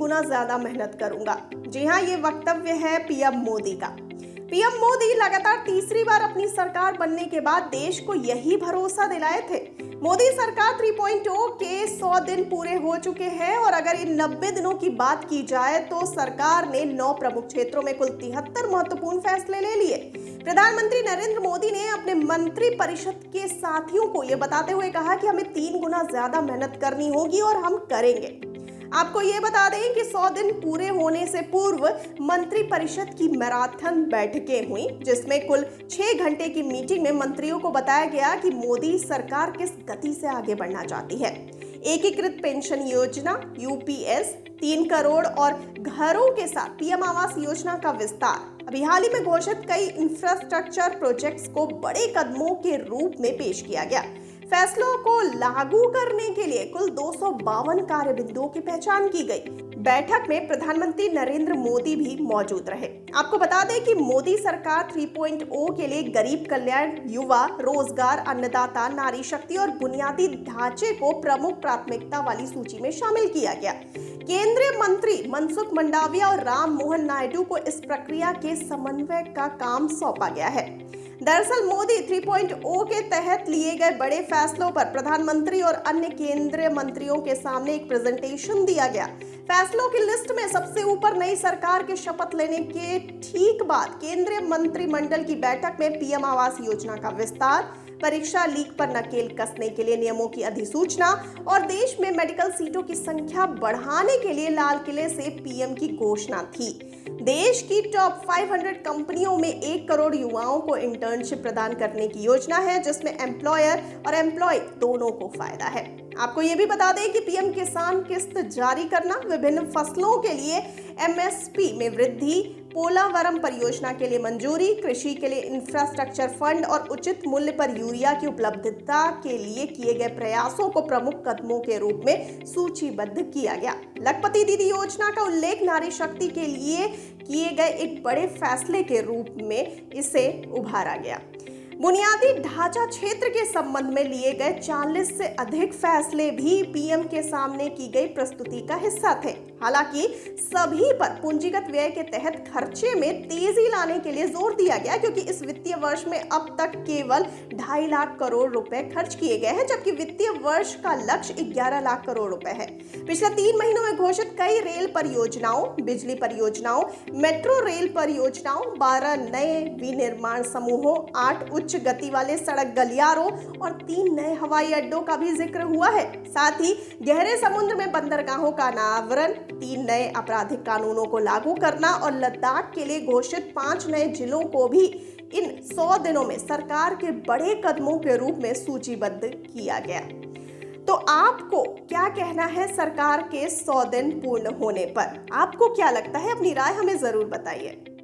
गुना ज्यादा मेहनत करूंगा। जी हाँ, ये वक्तव्य है पीएम मोदी का। पीएम मोदी लगातार तीसरी बार अपनी सरकार बनने के बाद देश को यही भरोसा दिलाए थे। मोदी सरकार 3.0 के 100 दिन पूरे हो चुके हैं और अगर इन 90 दिनों की बात की जाए तो सरकार ने 9 प्रमुख क्षेत्रों में कुल 73 महत्वपूर्ण फैसले ले लिए। प्रधानमंत्री नरेंद्र मोदी ने अपने मंत्री परिषद के साथियों को यह बताते हुए कहा कि हमें 3 गुना ज्यादा मेहनत करनी होगी और हम करेंगे। आपको ये बता दें कि 100 दिन पूरे होने से पूर्व मंत्री परिषद की मैराथन बैठकें हुई, जिसमें कुल 6 घंटे की मीटिंग में मंत्रियों को बताया गया कि मोदी सरकार किस गति से आगे बढ़ना चाहती है। एकीकृत पेंशन योजना यूपीएस, 3 करोड़ और घरों के साथ पीएम आवास योजना का विस्तार, अभी हाल ही में घोषित कई इंफ्रास्ट्रक्चर प्रोजेक्ट्स को बड़े कदमों के रूप में पेश किया गया। फैसलों को लागू करने के लिए कुल 252 कार्य बिंदुओं की पहचान की गई। बैठक में प्रधानमंत्री नरेंद्र मोदी भी मौजूद रहे। आपको बता दें कि मोदी सरकार 3.0 के लिए गरीब कल्याण, युवा, रोजगार, अन्नदाता, नारी शक्ति और बुनियादी ढांचे को प्रमुख प्राथमिकता वाली सूची में शामिल किया गया। केंद्रीय मंत्री मनसुख मंडाविया और राम मोहन नायडू को इस प्रक्रिया के समन्वय का काम सौंपा गया है। दरअसल मोदी 3.0 के तहत लिए गए बड़े फैसलों पर प्रधानमंत्री और अन्य केंद्रीय मंत्रियों के सामने एक प्रेजेंटेशन दिया गया। फैसलों की लिस्ट में सबसे ऊपर नई सरकार के शपथ लेने के ठीक बाद केंद्रीय मंत्रिमंडल की बैठक में पीएम आवास योजना का विस्तार, परीक्षा लीक पर नकेल कसने के लिए नियमों की अधिसूचना और देश में मेडिकल सीटों की संख्या बढ़ाने के लिए लाल किले से पीएम की घोषणा थी। देश की टॉप 500 कंपनियों में 1 करोड़ युवाओं को इंटर्नशिप प्रदान करने की योजना है, जिसमें एम्प्लॉयर और एम्प्लॉय दोनों को फायदा है। आपको ये भी बता दें कि पीएम किसान किस्त जारी करना, विभिन्न फसलों के लिए एमएसपी में वृद्धि, पोलावरम परियोजना के लिए मंजूरी, कृषि के लिए इंफ्रास्ट्रक्चर फंड और उचित मूल्य पर यूरिया की उपलब्धता के लिए किए गए प्रयासों को प्रमुख कदमों के रूप में सूचीबद्ध किया गया। लखपति दीदी योजना का उल्लेख नारी शक्ति के लिए किए गए एक बड़े फैसले के रूप में इसे उभारा गया। बुनियादी ढांचा क्षेत्र के संबंध में लिए गए 40 से अधिक फैसले भी पीएम के सामने की गई प्रस्तुति का हिस्सा थे। हालांकि सभी पर पूंजीगत व्यय के तहत खर्चे में तेजी लाने के लिए जोर दिया गया, क्योंकि इस वित्तीय वर्ष में अब तक केवल 2.5 लाख करोड़ रुपए खर्च किए गए हैं, जबकि वित्तीय वर्ष का लक्ष्य 11 लाख करोड़ रुपए है। पिछले 3 महीनों में घोषित कई रेल परियोजनाओं, बिजली परियोजनाओं, मेट्रो रेल परियोजनाओं, 12 नए विनिर्माण समूहों, 8 उच्च गति वाले सड़क गलियारों और 3 नए हवाई अड्डों का भी जिक्र हुआ है। साथ ही गहरे समुद्र में बंदरगाहों का अनावरण, 3 नए आपराधिक कानूनों को लागू करना और लद्दाख के लिए घोषित 5 नए जिलों को भी इन 100 दिनों में सरकार के बड़े कदमों के रूप में सूचीबद्ध किया गया। तो आपको क्या कहना है सरकार के 100 दिन पूर्ण होने पर? आपको क्या लगता है? अपनी राय हमें जरूर बताइए।